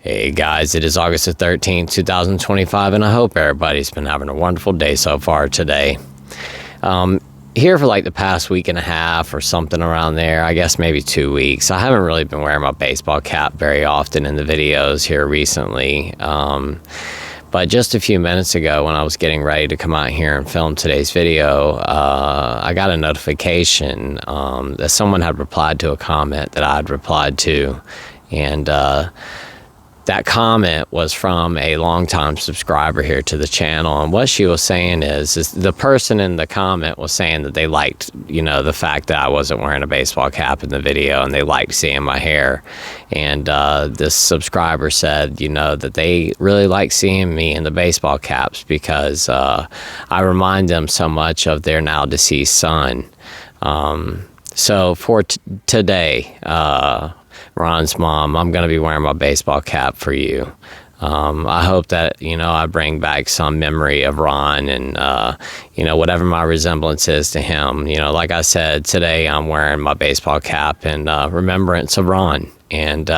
Hey guys, it is August the 13th, 2025, and I hope everybody's been having a wonderful day so far today. Here for like the past week and a half or something around there, I guess maybe 2 weeks, I haven't really been wearing my baseball cap very often in the videos here recently. But just a few minutes ago when I was getting ready to come out here and film today's video, I got a notification that someone had replied to a comment that I'd replied to, and that comment was from a longtime subscriber here to the channel. And what she was saying is the person in the comment was saying that they liked, the fact that I wasn't wearing a baseball cap in the video, and they liked seeing my hair. And this subscriber said, that they really like seeing me in the baseball caps because I remind them so much of their now deceased son. So for today, Ron's mom, I'm going to be wearing my baseball cap for you. I hope that, I bring back some memory of Ron and, whatever my resemblance is to him. Like I said, today I'm wearing my baseball cap in remembrance of Ron. And,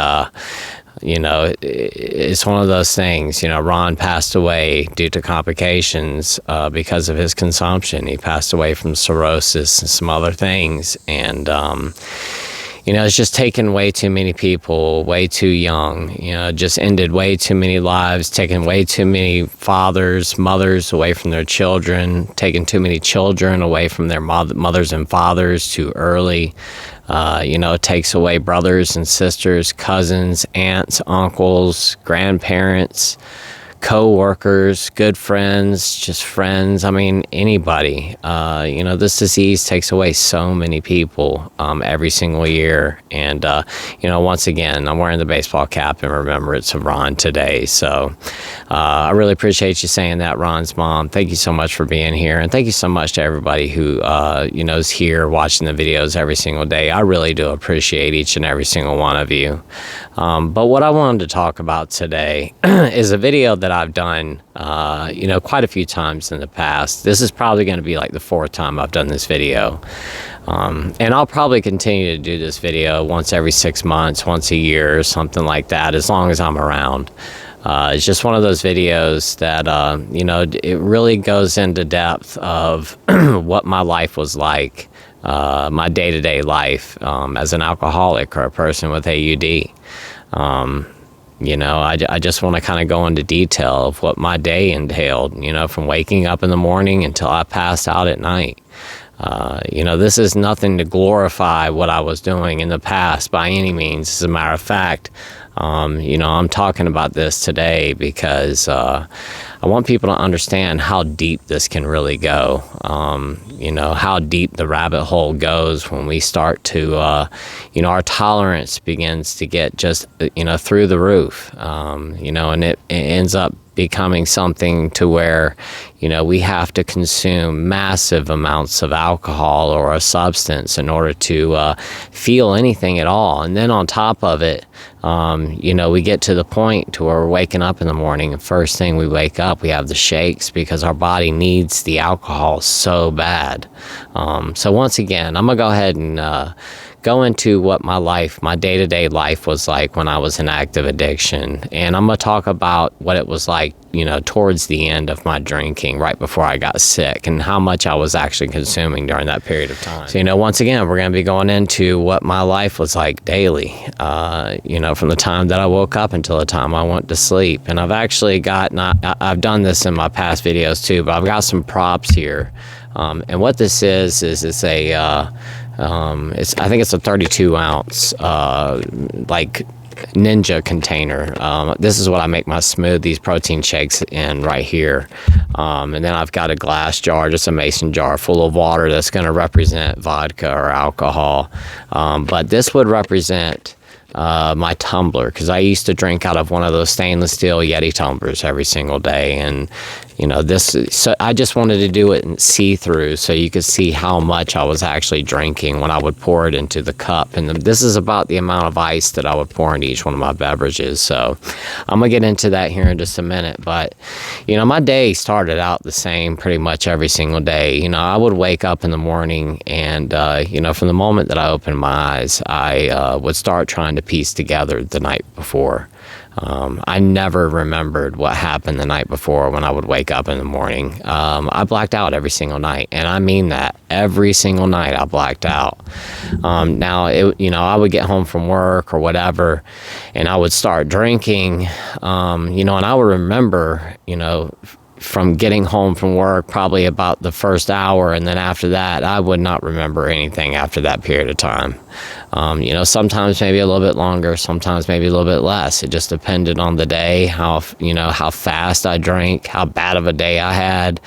it's one of those things. Ron passed away due to complications because of his consumption. He passed away from cirrhosis and some other things. And, it's just taken way too many people way too young. Just ended way too many lives, taken way too many fathers, mothers away from their children, taken too many children away from their mothers and fathers too early. It takes away brothers and sisters, cousins, aunts, uncles, grandparents, co-workers, good friends, just friends. I mean, anybody. This disease takes away so many people every single year. And, once again, I'm wearing the baseball cap in remembrance of Ron today. So I really appreciate you saying that, Ron's mom. Thank you so much for being here. And thank you so much to everybody who, is here watching the videos every single day. I really do appreciate each and every single one of you. But what I wanted to talk about today is a video that I've done, quite a few times in the past. This is probably going to be like the 4th time I've done this video. And I'll probably continue to do this video once every 6 months, once a year, or something like that, as long as I'm around. It's just one of those videos that, it really goes into depth of what my life was like, my day-to-day life as an alcoholic or a person with AUD. I just want to kind of go into detail of what my day entailed, from waking up in the morning until I passed out at night. This is nothing to glorify what I was doing in the past by any means. As a matter of fact, I'm talking about this today because I want people to understand how deep this can really go. How deep the rabbit hole goes when we start to, our tolerance begins to get just, through the roof, and it ends up becoming something to where, we have to consume massive amounts of alcohol or a substance in order to feel anything at all. And then on top of it, we get to the point to where we're waking up in the morning, and first thing we wake up, we have the shakes because our body needs the alcohol so bad. So once again, I'm gonna go ahead and go into what my day-to-day life was like when I was in active addiction. And I'm gonna talk about what it was like, towards the end of my drinking, right before I got sick, and how much I was actually consuming during that period of time. So, once again, we're gonna be going into what my life was like daily, from the time that I woke up until the time I went to sleep. And I've actually I've done this in my past videos too, but I've got some props here. And what this is it's a, I think it's a 32 ounce, Ninja container. This is what I make my smoothies, protein shakes in right here. And then I've got a glass jar, just a mason jar full of water that's going to represent vodka or alcohol. But this would represent my tumbler, because I used to drink out of one of those stainless steel Yeti tumblers every single day. And So I just wanted to do it in see-through so you could see how much I was actually drinking when I would pour it into the cup. And this is about the amount of ice that I would pour into each one of my beverages. So I'm going to get into that here in just a minute. But, my day started out the same pretty much every single day. I would wake up in the morning and, from the moment that I opened my eyes, I would start trying to piece together the night before. I never remembered what happened the night before when I would wake up in the morning. I blacked out every single night, and I mean that. Every single night I blacked out. Now, I would get home from work or whatever, and I would start drinking, and I would remember, from getting home from work probably about the first hour, and then after that I would not remember anything after that period of time. Sometimes maybe a little bit longer, sometimes maybe a little bit less. It just depended on the day, how fast I drank, how bad of a day I had.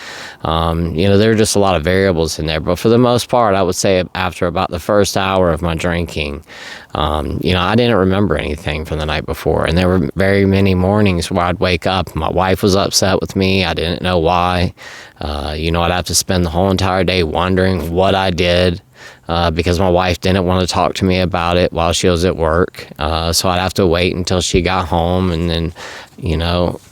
There were just a lot of variables in there, but for the most part I would say after about the first hour of my drinking, I didn't remember anything from the night before. And there were very many mornings where I'd wake up, my wife was upset with me, I didn't know why. I'd have to spend the whole entire day wondering what I did, because my wife didn't want to talk to me about it while she was at work. So I'd have to wait until she got home and then,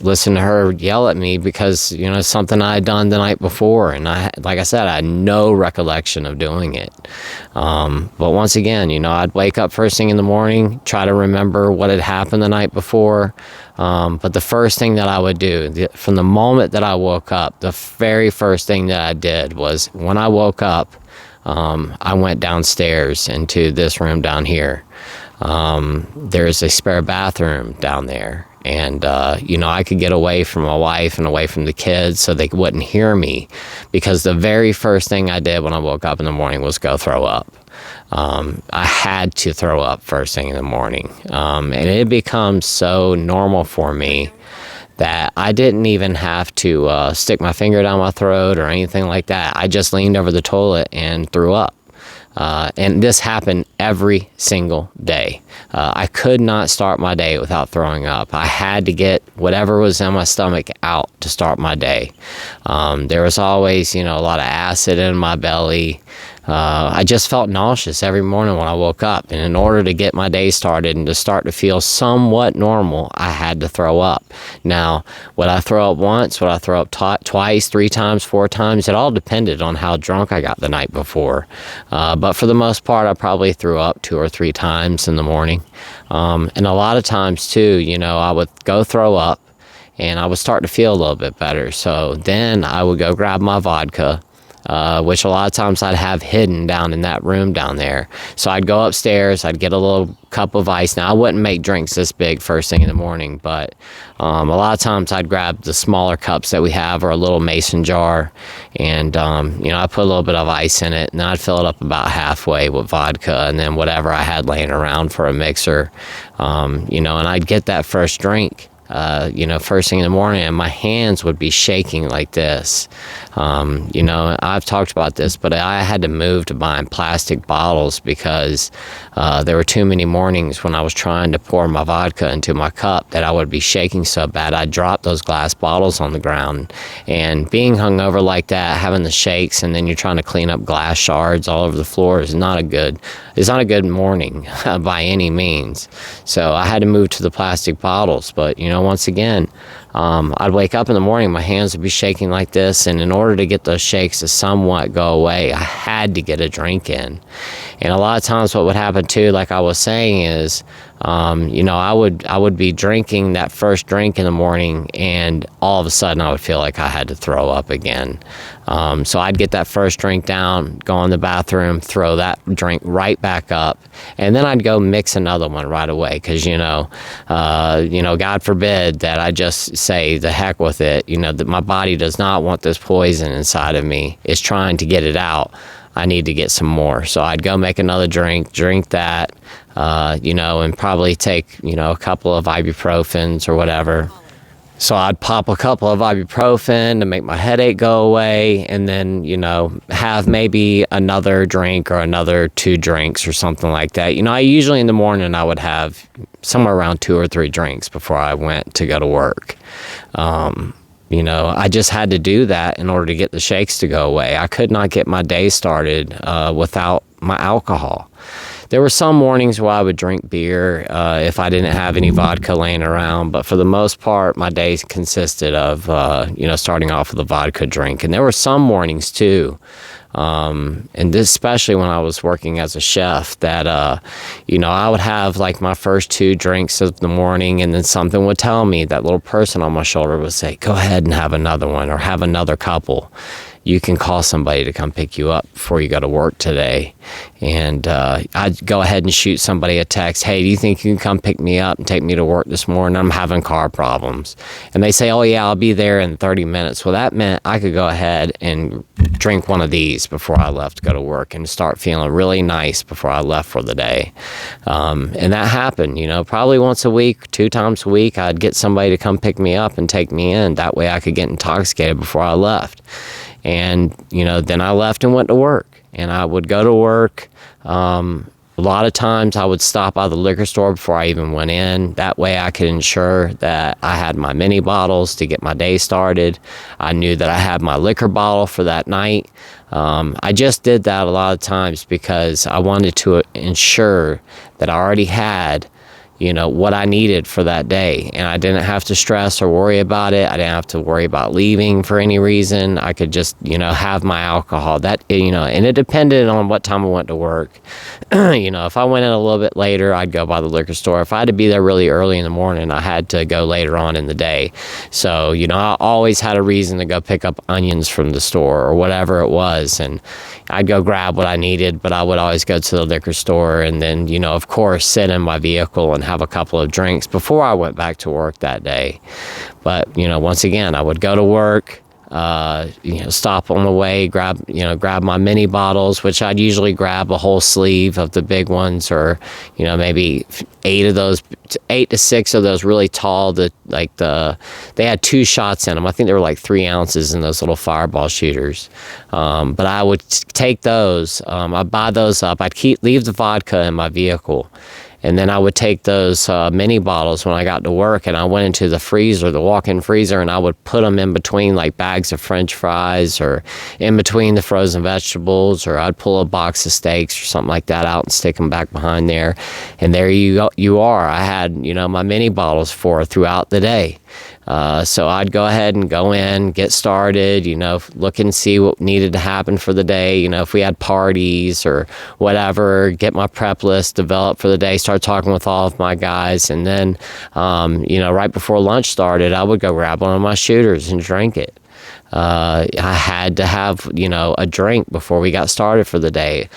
listen to her yell at me because, something I had done the night before. And like I said, I had no recollection of doing it. But once again, I'd wake up first thing in the morning, try to remember what had happened the night before. But the first thing that I would do, from the moment that I woke up, the very first thing that I did was when I woke up, I went downstairs into this room down here. There's a spare bathroom down there. And, I could get away from my wife and away from the kids so they wouldn't hear me, because the very first thing I did when I woke up in the morning was go throw up. I had to throw up first thing in the morning. And it becomes so normal for me that I didn't even have to stick my finger down my throat or anything like that. I just leaned over the toilet and threw up. And this happened every single day. I could not start my day without throwing up. I had to get whatever was in my stomach out to start my day. There was always, a lot of acid in my belly. I just felt nauseous every morning when I woke up. And in order to get my day started and to start to feel somewhat normal, I had to throw up. Now, would I throw up once? Would I throw up twice, 3 times, 4 times? It all depended on how drunk I got the night before. But for the most part, I probably threw up 2 or 3 times in the morning. And a lot of times, too, I would go throw up and I would start to feel a little bit better. So then I would go grab my vodka, which a lot of times I'd have hidden down in that room down there. So I'd go upstairs, I'd get a little cup of ice. Now, I wouldn't make drinks this big first thing in the morning, but a lot of times I'd grab the smaller cups that we have or a little mason jar, and, I put a little bit of ice in it, and I'd fill it up about halfway with vodka, and then whatever I had laying around for a mixer, and I'd get that first drink. First thing in the morning, and my hands would be shaking like this. I've talked about this, but I had to move to buying plastic bottles because there were too many mornings when I was trying to pour my vodka into my cup that I would be shaking so bad I'd drop those glass bottles on the ground. And being hungover like that, having the shakes, and then you're trying to clean up glass shards all over the floor is not a good morning by any means. So I had to move to the plastic bottles, but once again, I'd wake up in the morning, my hands would be shaking like this, and in order to get those shakes to somewhat go away, I had to get a drink in. And a lot of times what would happen too, like I was saying, is I would be drinking that first drink in the morning, and all of a sudden I would feel like I had to throw up again. So I'd get that first drink down, go in the bathroom, throw that drink right back up, and then I'd go mix another one right away, because God forbid that I just say the heck with it. That my body does not want this poison inside of me. It's trying to get it out. I need to get some more. So I'd go make another drink that, and probably take, a couple of ibuprofens or whatever. So I'd pop a couple of ibuprofen to make my headache go away, and then, have maybe another drink or another 2 drinks or something like that. I usually in the morning I would have somewhere around 2 or 3 drinks before I went to go to work. I just had to do that in order to get the shakes to go away. I could not get my day started without my alcohol. There were some mornings where I would drink beer if I didn't have any vodka laying around, but for the most part, my days consisted of, starting off with a vodka drink. And there were some mornings, too, and this, especially when I was working as a chef, that, I would have like my first 2 drinks of the morning, and then something would tell me, that little person on my shoulder would say, go ahead and have another one, or have another couple. You can call somebody to come pick you up before you go to work today. And I'd go ahead and shoot somebody a text, hey, do you think you can come pick me up and take me to work this morning? I'm having car problems. And they say, oh, yeah, I'll be there in 30 minutes. Well, that meant I could go ahead and drink one of these before I left to go to work and start feeling really nice before I left for the day. And that happened, probably once a week, 2 times a week, I'd get somebody to come pick me up and take me in. That way I could get intoxicated before I left. And, then I left and went to work. And I would go to work. A lot of times I would stop by the liquor store before I even went in. That way I could ensure that I had my mini bottles to get my day started. I knew that I had my liquor bottle for that night. I just did that a lot of times because I wanted to ensure that I already had what I needed for that day. And I didn't have to stress or worry about it. I didn't have to worry about leaving for any reason. I could just, have my alcohol. That, and it depended on what time I went to work. If I went in a little bit later, I'd go by the liquor store. If I had to be there really early in the morning, I had to go later on in the day. So, I always had a reason to go pick up onions from the store or whatever it was. And I'd go grab what I needed, but I would always go to the liquor store and then, of course, sit in my vehicle and have a couple of drinks before I went back to work that day. But, once again, I would go to work, stop on the way, grab my mini bottles, which I'd usually grab a whole sleeve of the big ones, or, maybe 8 to 6 of those really tall, they had 2 shots in them. I think they were like 3 ounces in those little fireball shooters. But I would take those, I'd buy those up. I'd leave the vodka in my vehicle. And then I would take those mini bottles when I got to work, and I went into the freezer, the walk-in freezer, and I would put them in between like bags of French fries, or in between the frozen vegetables, or I'd pull a box of steaks or something like that out and stick them back behind there. And there you are. I had, my mini bottles throughout the day. So I'd go ahead and go in, get started, look and see what needed to happen for the day. If we had parties or whatever, get my prep list developed for the day, start talking with all of my guys. And then, right before lunch started, I would go grab one of my shooters and drink it. I had to have, a drink before we got started for the day.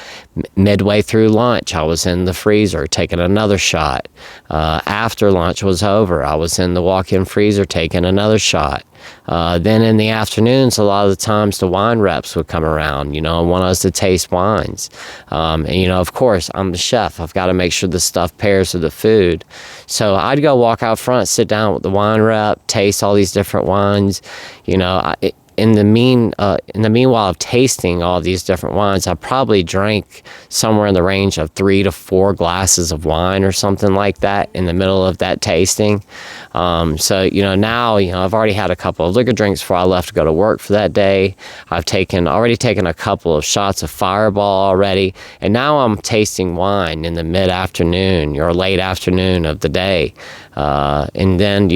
Midway through lunch, I was in the freezer taking another shot. After lunch was over, I was in the walk-in freezer taking another shot. Then in the afternoons, a lot of the times the wine reps would come around, and want us to taste wines. And, of course, I'm the chef. I've got to make sure the stuff pairs with the food. So I'd go walk out front, sit down with the wine rep, taste all these different wines. In the meanwhile of tasting all these different wines, I probably drank somewhere in the range of 3 to 4 glasses of wine or something like that in the middle of that tasting. So, now, I've already had a couple of liquor drinks before I left to go to work for that day. I've already taken a couple of shots of Fireball already. And now I'm tasting wine in the mid-afternoon or late afternoon of the day. And then,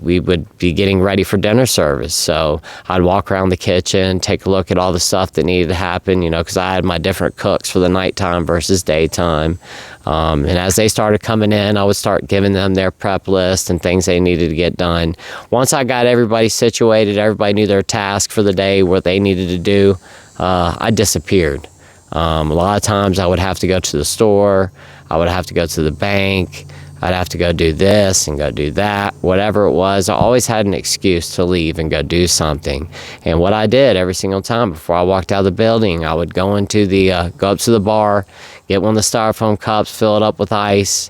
we would be getting ready for dinner service. So I'd walk around the kitchen, take a look at all the stuff that needed to happen, because I had my different cooks for the nighttime versus daytime. And as they started coming in, I would start giving them their prep list and things they needed to get done. Once I got everybody situated, everybody knew their task for the day, what they needed to do, I disappeared. A lot of times I would have to go to the store, I would have to go to the bank, I'd have to go do this and go do that, whatever it was. I always had an excuse to leave and go do something. And what I did every single time before I walked out of the building, I would go up to the bar, get one of the styrofoam cups, fill it up with ice,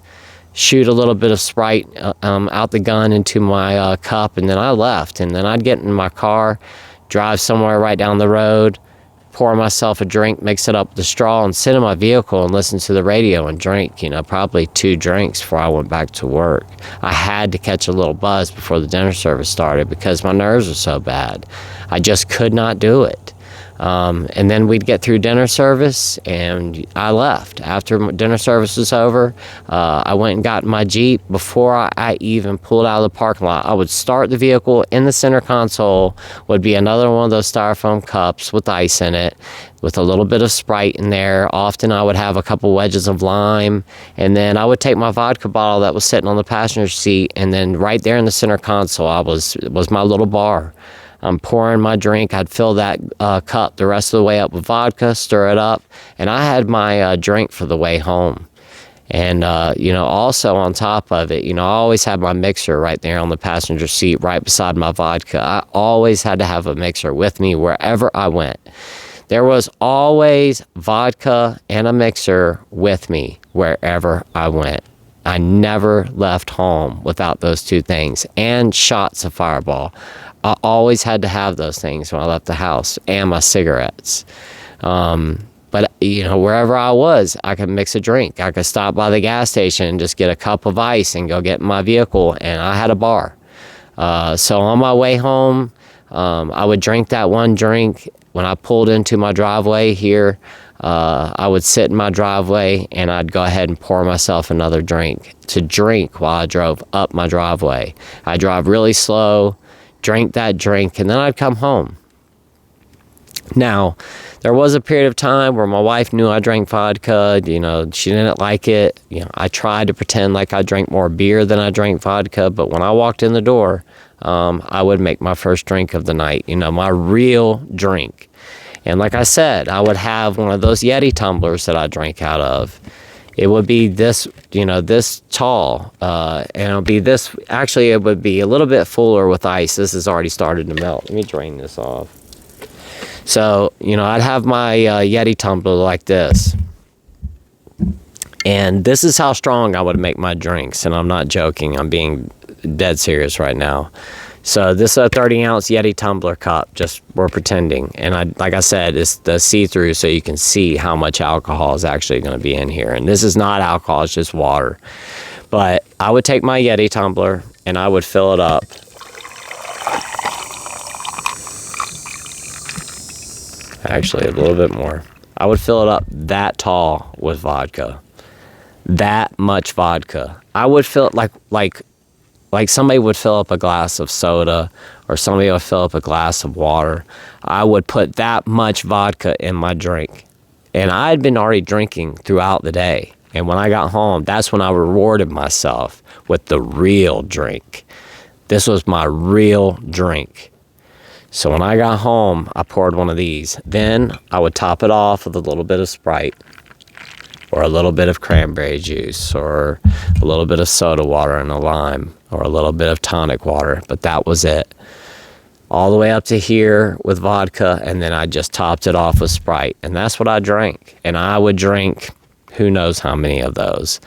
shoot a little bit of Sprite out the gun into my cup, and then I left. And then I'd get in my car, drive somewhere right down the road, pour myself a drink, mix it up with the straw, and sit in my vehicle and listen to the radio and drink, probably 2 drinks before I went back to work. I had to catch a little buzz before the dinner service started because my nerves were so bad. I just could not do it. And then we'd get through dinner service, and I left. After dinner service was over, I went and got in my Jeep. Before I even pulled out of the parking lot, I would start the vehicle. In the center console would be another one of those styrofoam cups with ice in it, with a little bit of Sprite in there. Often I would have a couple wedges of lime, and then I would take my vodka bottle that was sitting on the passenger seat, and then right there in the center console was my little bar. I'm pouring my drink. I'd fill that cup the rest of the way up with vodka, stir it up, and I had my drink for the way home. And, also on top of it, I always had my mixer right there on the passenger seat right beside my vodka. I always had to have a mixer with me wherever I went. There was always vodka and a mixer with me wherever I went. I never left home without those 2 things, and shots of Fireball. I always had to have those things when I left the house, and my cigarettes. But, wherever I was, I could mix a drink. I could stop by the gas station and just get a cup of ice and go get in my vehicle, and I had a bar. So on my way home, I would drink that one drink. When I pulled into my driveway here, I would sit in my driveway, and I'd go ahead and pour myself another drink to drink while I drove up my driveway. I'd drive really slow, drink that drink, and then I'd come home. Now, there was a period of time where my wife knew I drank vodka. She didn't like it. I tried to pretend like I drank more beer than I drank vodka, but when I walked in the door, I would make my first drink of the night, my real drink. And like I said, I would have one of those Yeti tumblers that I drank out of. It would be this, this tall, and it would be this, actually it would be a little bit fuller with ice. This has already started to melt. Let me drain this off. So, I'd have my Yeti tumbler like this. And this is how strong I would make my drinks, and I'm not joking. I'm being dead serious right now. So this is a 30-ounce Yeti tumbler cup, just we're pretending. And like I said, it's the see-through so you can see how much alcohol is actually going to be in here. And this is not alcohol, it's just water. But I would take my Yeti tumbler and I would fill it up. Actually, a little bit more. I would fill it up that tall with vodka. That much vodka. I would fill it like somebody would fill up a glass of soda, or somebody would fill up a glass of water. I would put that much vodka in my drink. And I had been already drinking throughout the day. And when I got home, that's when I rewarded myself with the real drink. This was my real drink. So when I got home, I poured one of these. Then I would top it off with a little bit of Sprite, or a little bit of cranberry juice, or a little bit of soda water and a lime, or a little bit of tonic water, but that was it. All the way up to here with vodka, and then I just topped it off with Sprite, and that's what I drank. And I would drink who knows how many of those.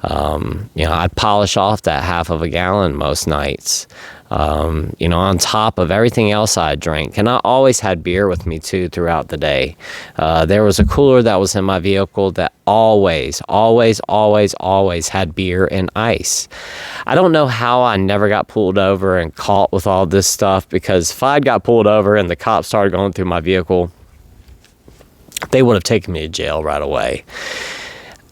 I'd polish off that half of a gallon most nights. On top of everything else I drank. And I always had beer with me too throughout the day. There was a cooler that was in my vehicle that always had beer and ice. I don't know how I never got pulled over and caught with all this stuff, because if I'd got pulled over and the cops started going through my vehicle, they would have taken me to jail right away.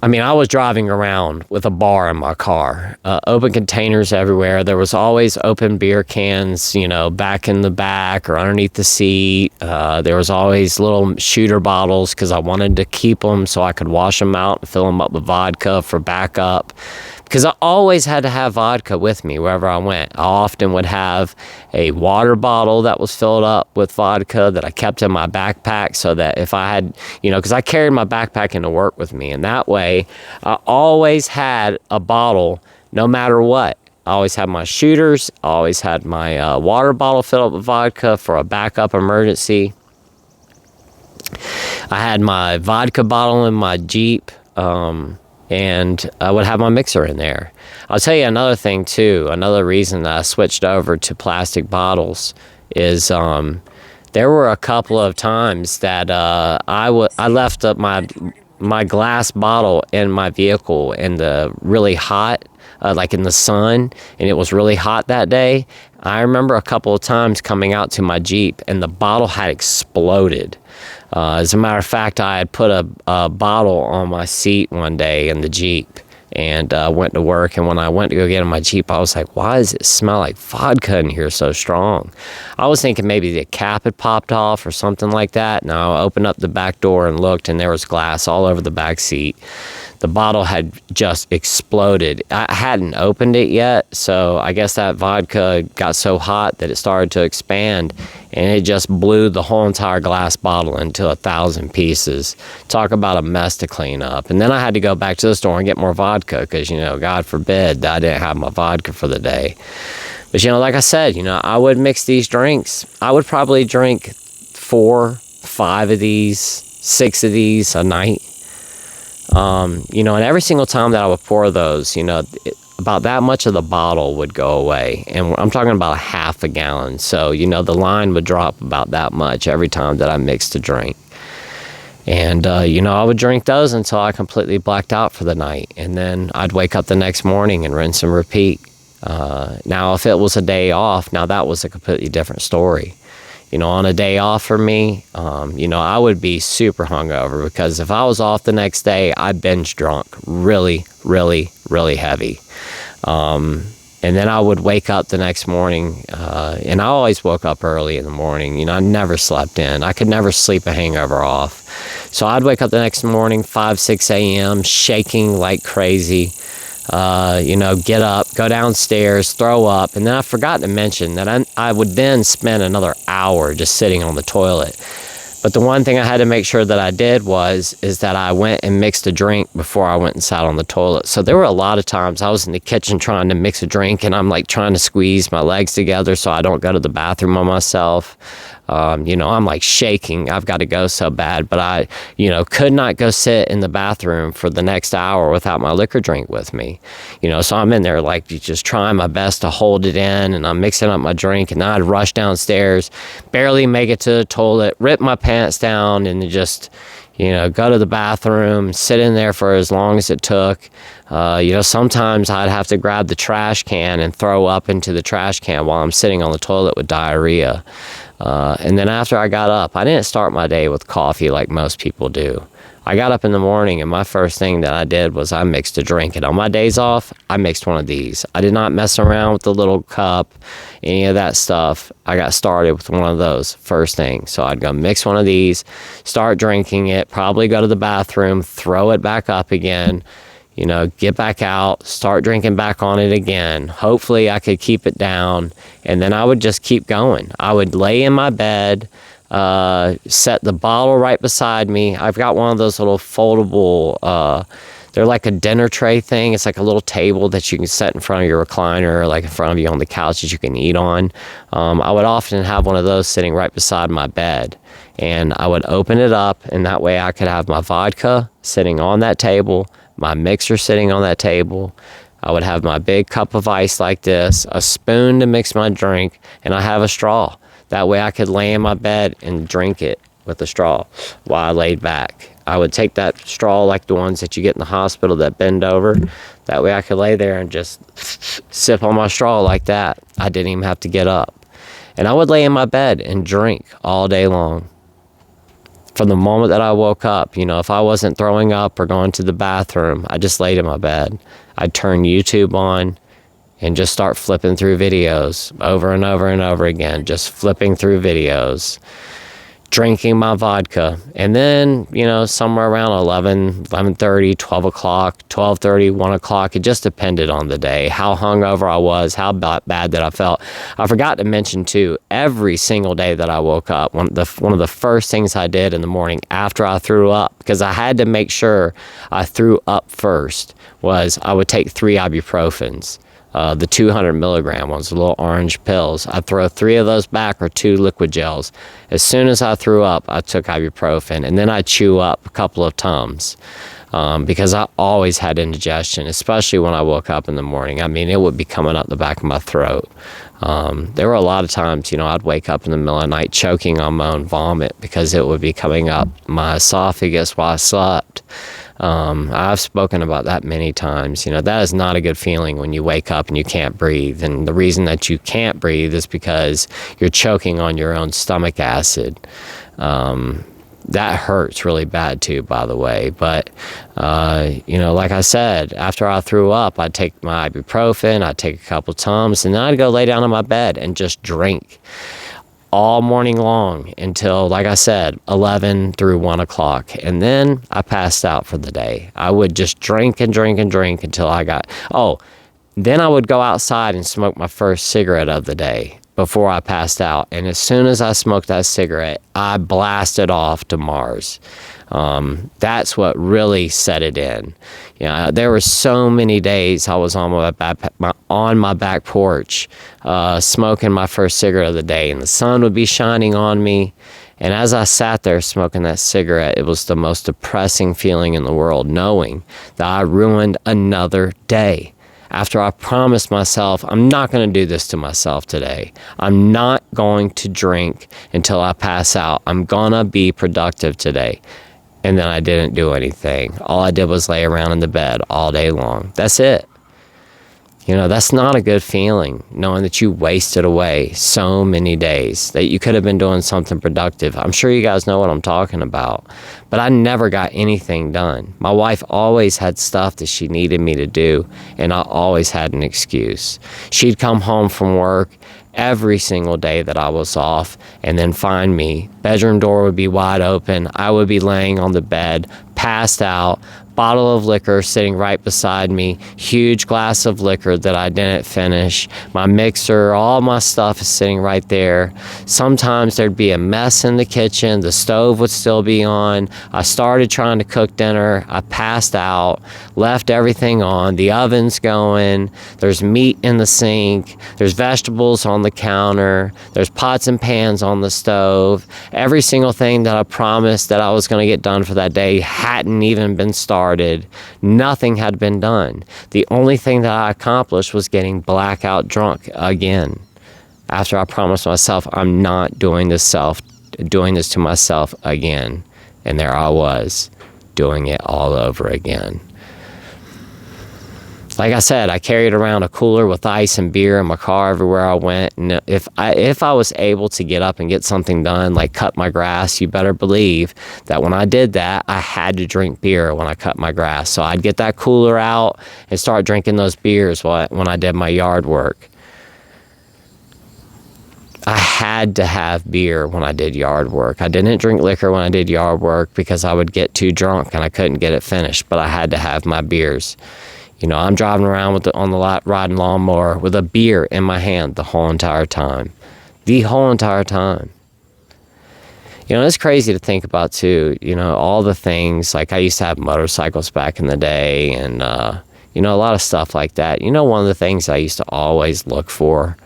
I mean, I was driving around with a bar in my car, open containers everywhere. There was always open beer cans, back in the back or underneath the seat. There was always little shooter bottles because I wanted to keep them so I could wash them out and fill them up with vodka for backup. Because I always had to have vodka with me wherever I went. I often would have a water bottle that was filled up with vodka that I kept in my backpack, so that if I had, because I carried my backpack into work with me, and that way I always had a bottle no matter what. I always had my shooters. I always had my water bottle filled up with vodka for a backup emergency. I had my vodka bottle in my Jeep. And I would have my mixer in there. I'll tell you another thing too. Another reason that I switched over to plastic bottles is There were a couple of times that I left up my glass bottle in my vehicle in the really hot, like in the sun, and it was really hot that day. I remember a couple of times coming out to my Jeep, and the bottle had exploded. As a matter of fact, I had put a bottle on my seat one day in the Jeep, and went to work. And when I went to go get in my Jeep, I was like, why does it smell like vodka in here so strong? I was thinking maybe the cap had popped off or something like that. And I opened up the back door and looked, and there was glass all over the back seat. The bottle had just exploded. I hadn't opened it yet, so I guess that vodka got so hot that it started to expand, and it just blew the whole entire glass bottle into 1,000 pieces. Talk about a mess to clean up. And then I had to go back to the store and get more vodka because, God forbid that I didn't have my vodka for the day. But, like I said, I would mix these drinks. I would probably drink 4, 5 of these, 6 of these a night. And every single time that I would pour those, about that much of the bottle would go away. And I'm talking about half a gallon. So, the line would drop about that much every time that I mixed a drink. And, I would drink those until I completely blacked out for the night. And then I'd wake up the next morning and rinse and repeat. Now, if it was a day off, now that was a completely different story. On a day off for me, I would be super hungover because if I was off the next day, I binge drunk really, really, really heavy. And then I would wake up the next morning, and I always woke up early in the morning. I never slept in. I could never sleep a hangover off. So I'd wake up the next morning, 5, 6 a.m., shaking like crazy. Get up, go downstairs, throw up. And then I forgot to mention that I would then spend another hour just sitting on the toilet. But the one thing I had to make sure that I did is that I went and mixed a drink before I went and sat on the toilet. So there were a lot of times I was in the kitchen trying to mix a drink, and I'm like trying to squeeze my legs together so I don't go to the bathroom on myself. I'm like shaking. I've got to go so bad, but I, could not go sit in the bathroom for the next hour without my liquor drink with me. So I'm in there like just trying my best to hold it in, and I'm mixing up my drink, and then I'd rush downstairs, barely make it to the toilet, rip my pants down, and just, go to the bathroom, sit in there for as long as it took. Sometimes I'd have to grab the trash can and throw up into the trash can while I'm sitting on the toilet with diarrhea. And then after I got up, I didn't start my day with coffee like most people do. I got up in the morning, and my first thing that I did was I mixed a drink. And on my days off, I mixed one of these. I did not mess around with the little cup, any of that stuff. I got started with one of those first thing. So I'd go mix one of these, start drinking it, probably go to the bathroom, throw it back up again, get back out, start drinking back on it again. Hopefully I could keep it down, and then I would just keep going. I would lay in my bed, set the bottle right beside me. I've got one of those little foldable, they're like a dinner tray thing. It's like a little table that you can set in front of your recliner, or like in front of you on the couch that you can eat on. I would often have one of those sitting right beside my bed, and I would open it up, and that way I could have my vodka sitting on that table, my mixer sitting on that table. I would have my big cup of ice like this, a spoon to mix my drink, and I have a straw. That way I could lay in my bed and drink it with a straw while I laid back. I would take that straw like the ones that you get in the hospital that bend over. That way I could lay there and just sip on my straw like that. I didn't even have to get up. And I would lay in my bed and drink all day long. From the moment that I woke up, if I wasn't throwing up or going to the bathroom, I just laid in my bed. I'd turn YouTube on and just start flipping through videos over and over and over again, just flipping through videos, drinking my vodka. And then, somewhere around 11, 11:30, 12 o'clock, 12:30, 1 o'clock, it just depended on the day, how hungover I was, how bad that I felt. I forgot to mention, too, every single day that I woke up, one of the first things I did in the morning after I threw up, because I had to make sure I threw up first, was I would take 3 ibuprofens. The 200 milligram ones, the little orange pills. I'd throw 3 of those back, or 2 liquid gels. As soon as I threw up, I took ibuprofen, and then I'd chew up a couple of Tums. because I always had indigestion, especially when I woke up in the morning. I mean, it would be coming up the back of my throat. There were a lot of times, I'd wake up in the middle of the night choking on my own vomit because it would be coming up my esophagus while I slept. I've spoken about that many times. That is not a good feeling when you wake up and you can't breathe. And the reason that you can't breathe is because you're choking on your own stomach acid. That hurts really bad too, by the way. But, like I said, after I threw up, I'd take my ibuprofen, I'd take a couple Tums, and then I'd go lay down on my bed and just drink all morning long until, like I said, 11 through 1 o'clock. And then I passed out for the day. I would just drink and drink and drink until then I would go outside and smoke my first cigarette of the day before I passed out. And as soon as I smoked that cigarette, I blasted off to Mars. That's what really set it in. There were so many days I was on my back porch, smoking my first cigarette of the day, and the sun would be shining on me. And as I sat there smoking that cigarette, it was the most depressing feeling in the world, knowing that I ruined another day. After I promised myself, I'm not going to do this to myself today. I'm not going to drink until I pass out. I'm going to be productive today. And then I didn't do anything. All I did was lay around in the bed all day long. That's it. That's not a good feeling, knowing that you wasted away so many days, that you could have been doing something productive. I'm sure you guys know what I'm talking about. But I never got anything done. My wife always had stuff that she needed me to do, and I always had an excuse. She'd come home from work every single day that I was off and then find me. Bedroom door would be wide open. I would be laying on the bed, passed out, bottle of liquor sitting right beside me, huge glass of liquor that I didn't finish, my mixer, all my stuff is sitting right there. Sometimes there'd be a mess in the kitchen, the stove would still be on. I started trying to cook dinner, I passed out, left everything on, the oven's going, there's meat in the sink, there's vegetables on the counter, there's pots and pans on the stove. Every single thing that I promised that I was going to get done for that day hadn't even been started. Nothing had been done. The only thing that I accomplished was getting blackout drunk again. After I promised myself, I'm not doing this to myself again. And there I was, doing it all over again. Like I said, I carried around a cooler with ice and beer in my car everywhere I went. And if I was able to get up and get something done, like cut my grass, you better believe that when I did that, I had to drink beer when I cut my grass. So I'd get that cooler out and start drinking those beers when I did my yard work. I had to have beer when I did yard work. I didn't drink liquor when I did yard work because I would get too drunk and I couldn't get it finished, but I had to have my beers. I'm driving around on the lot riding lawnmower with a beer in my hand the whole entire time. The whole entire time. It's crazy to think about too, all the things, like I used to have motorcycles back in the day and, a lot of stuff like that. One of the things I used to always look for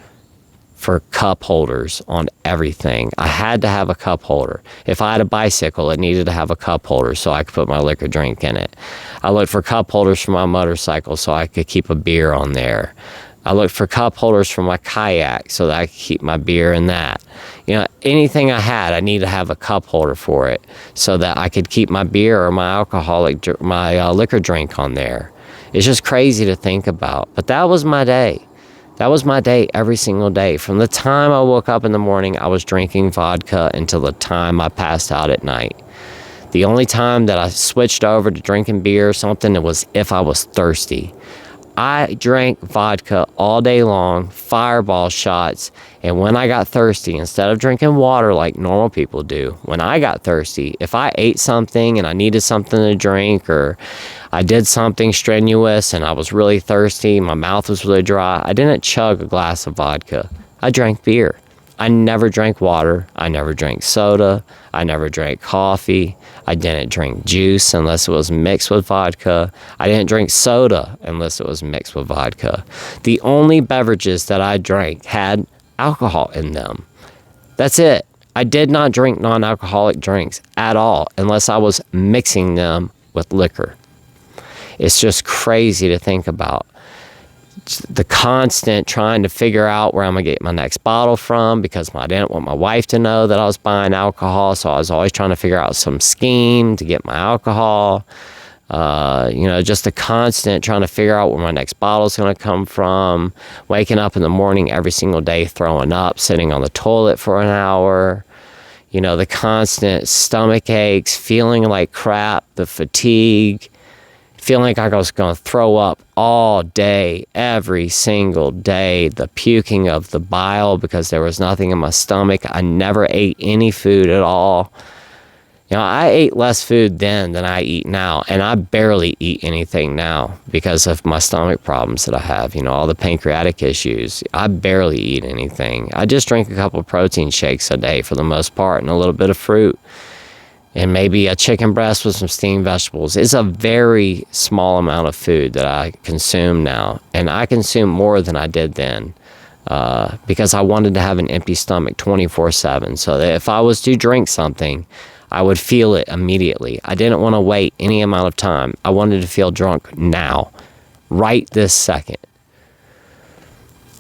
cup holders on everything. I had to have a cup holder. If I had a bicycle, it needed to have a cup holder so I could put my liquor drink in it. I looked for cup holders for my motorcycle so I could keep a beer on there. I looked for cup holders for my kayak so that I could keep my beer in that. Anything I had, I needed to have a cup holder for it so that I could keep my beer or my liquor drink on there. It's just crazy to think about. But that was my day. That was my day every single day. From the time I woke up in the morning, I was drinking vodka until the time I passed out at night. The only time that I switched over to drinking beer or something, it was if I was thirsty. I drank vodka all day long, fireball shots, and when I got thirsty, instead of drinking water like normal people do, when I got thirsty, if I ate something and I needed something to drink, or I did something strenuous and I was really thirsty, my mouth was really dry, I didn't chug a glass of vodka. I drank beer. I never drank water. I never drank soda. I never drank coffee. I didn't drink juice unless it was mixed with vodka. I didn't drink soda unless it was mixed with vodka. The only beverages that I drank had alcohol in them. That's it. I did not drink non-alcoholic drinks at all unless I was mixing them with liquor. It's just crazy to think about. The constant trying to figure out where I'm going to get my next bottle from, because I didn't want my wife to know that I was buying alcohol, so I was always trying to figure out some scheme to get my alcohol. Just the constant trying to figure out where my next bottle is going to come from, waking up in the morning every single day, throwing up, sitting on the toilet for an hour, the constant stomach aches, feeling like crap, the fatigue, feeling like I was going to throw up all day, every single day, the puking of the bile because there was nothing in my stomach. I never ate any food at all. I ate less food then than I eat now, and I barely eat anything now because of my stomach problems that I have, all the pancreatic issues. I barely eat anything. I just drink a couple of protein shakes a day for the most part, and a little bit of fruit, and maybe a chicken breast with some steamed vegetables. It's a very small amount of food that I consume now, and I consume more than I did then because I wanted to have an empty stomach 24/7, so that if I was to drink something, I would feel it immediately. I didn't want to wait any amount of time. I wanted to feel drunk now, right this second.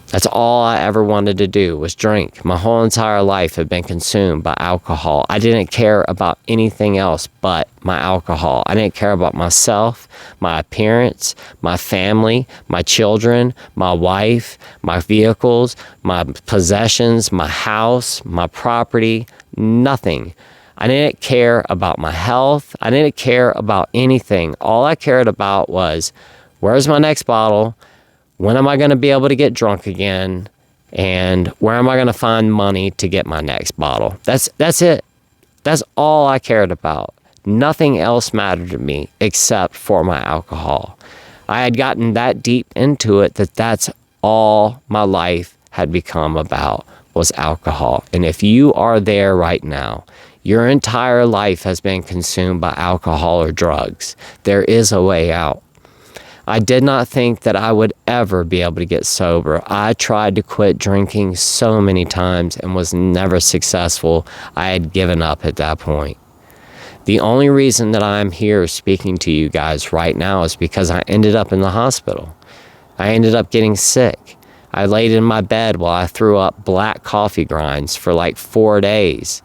That's all I ever wanted to do, was drink. My whole entire life had been consumed by alcohol. I didn't care about anything else but my alcohol. I didn't care about myself, my appearance, my family, my children, my wife, my vehicles, my possessions, my house, my property, nothing. I didn't care about my health. I didn't care about anything. All I cared about was, where's my next bottle? When am I going to be able to get drunk again? And where am I going to find money to get my next bottle? That's it. That's all I cared about. Nothing else mattered to me except for my alcohol. I had gotten that deep into it that's all my life had become about, was alcohol. And if you are there right now, your entire life has been consumed by alcohol or drugs, there is a way out. I did not think that I would ever be able to get sober. I tried to quit drinking so many times and was never successful. I had given up at that point. The only reason that I'm here speaking to you guys right now is because I ended up in the hospital. I ended up getting sick. I laid in my bed while I threw up black coffee grinds for like 4 days.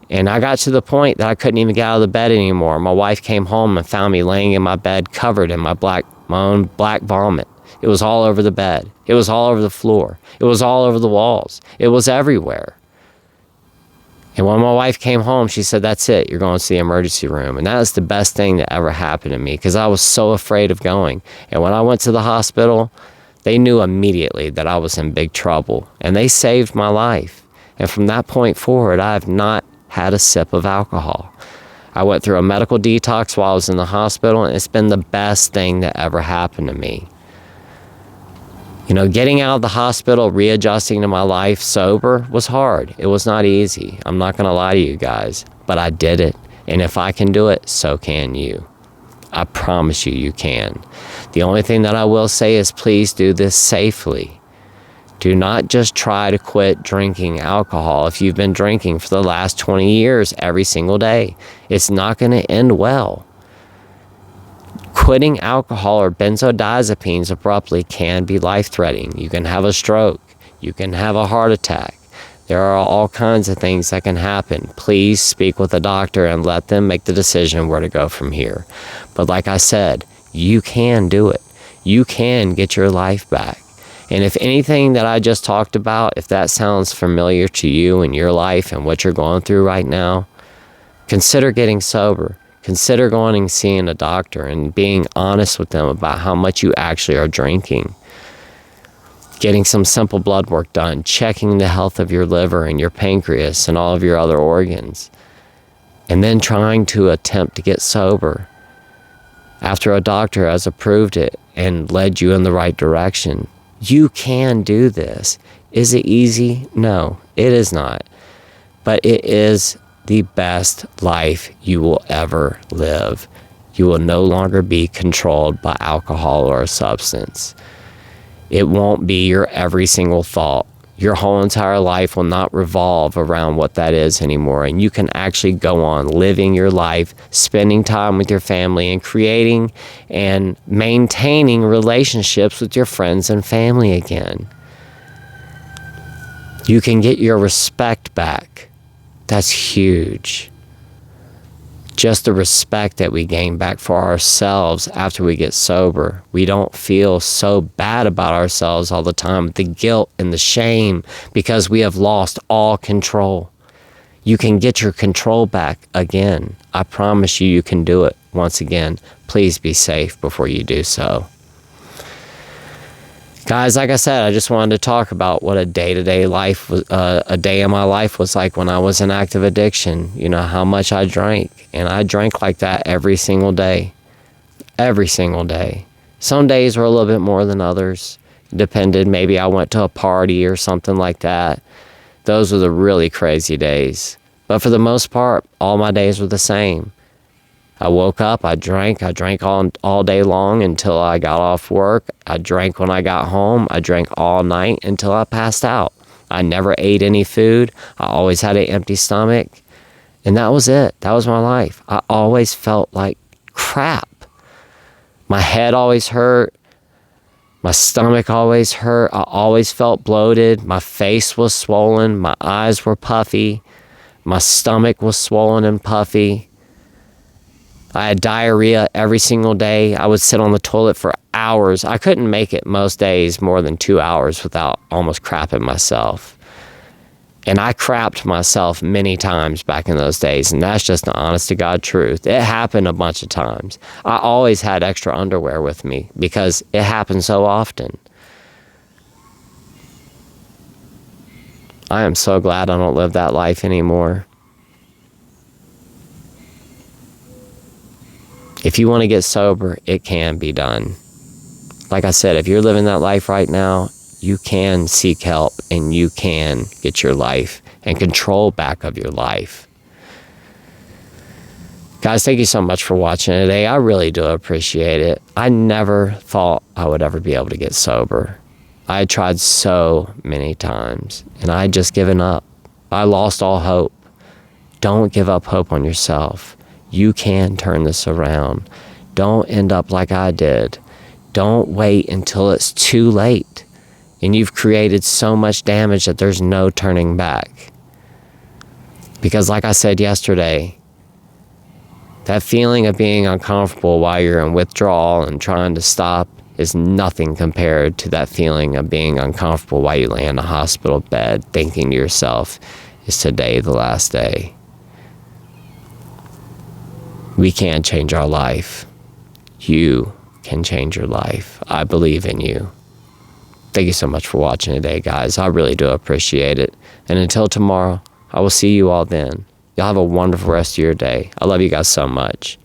And I got to the point that I couldn't even get out of the bed anymore. My wife came home and found me laying in my bed covered in my own black vomit. It was all over the bed. It was all over the floor. It was all over the walls. It was everywhere. And when my wife came home, she said, "That's it. You're going to the emergency room." And that was the best thing that ever happened to me because I was so afraid of going. And when I went to the hospital, they knew immediately that I was in big trouble. And they saved my life. And from that point forward, I have not had a sip of alcohol. I went through a medical detox while I was in the hospital, and it's been the best thing that ever happened to me. Getting out of the hospital, readjusting to my life sober was hard. It was not easy. I'm not going to lie to you guys, but I did it. And if I can do it, so can you. I promise you, you can. The only thing that I will say is please do this safely. Do not just try to quit drinking alcohol if you've been drinking for the last 20 years every single day. It's not going to end well. Quitting alcohol or benzodiazepines abruptly can be life-threatening. You can have a stroke. You can have a heart attack. There are all kinds of things that can happen. Please speak with a doctor and let them make the decision where to go from here. But like I said, you can do it. You can get your life back. And if anything that I just talked about, if that sounds familiar to you in your life and what you're going through right now, consider getting sober. Consider going and seeing a doctor and being honest with them about how much you actually are drinking. Getting some simple blood work done, checking the health of your liver and your pancreas and all of your other organs, and then trying to attempt to get sober after a doctor has approved it and led you in the right direction. You can do this. Is it easy? No, it is not. But it is the best life you will ever live. You will no longer be controlled by alcohol or a substance. It won't be your every single thought. your whole entire life will not revolve around what that is anymore. And you can actually go on living your life, spending time with your family, and creating and maintaining relationships with your friends and family again. You can get your respect back. That's huge. Just the respect that we gain back for ourselves after we get sober. We don't feel so bad about ourselves all the time, the guilt and the shame, because we have lost all control. You can get your control back again. I promise you, you can do it once again. Please be safe before you do so. Guys, like I said, I just wanted to talk about what a day-to-day life was, a day in my life was like when I was in active addiction. You know, how much I drank. And I drank like that every single day. Every single day. Some days were a little bit more than others. Depended, maybe I went to a party or something like that. Those were the really crazy days. But for the most part, all my days were the same. I woke up, I drank all day long until I got off work. I drank when I got home. I drank all night until I passed out. I never ate any food. I always had an empty stomach. And that was it. That was my life. I always felt like crap. My head always hurt. My stomach always hurt. I always felt bloated. My face was swollen. My eyes were puffy. My stomach was swollen and puffy. I had diarrhea every single day. I would sit on the toilet for hours. I couldn't make it most days more than 2 hours without almost crapping myself. And I crapped myself many times back in those days, and that's just the honest to God truth. It happened a bunch of times. I always had extra underwear with me because it happened so often. I am so glad I don't live that life anymore. If you want to get sober, it can be done. Like I said, if you're living that life right now, you can seek help and you can get your life and control back of your life. Guys, thank you so much for watching today. I really do appreciate it. I never thought I would ever be able to get sober. I had tried so many times and I had just given up. I lost all hope. Don't give up hope on yourself. You can turn this around. Don't end up like I did. Don't wait until it's too late and you've created so much damage that there's no turning back. Because like I said yesterday, that feeling of being uncomfortable while you're in withdrawal and trying to stop is nothing compared to that feeling of being uncomfortable while you lay in a hospital bed thinking to yourself, is today the last day? We can change our life. You can change your life. I believe in you. Thank you so much for watching today, guys. I really do appreciate it. And until tomorrow, I will see you all then. Y'all have a wonderful rest of your day. I love you guys so much.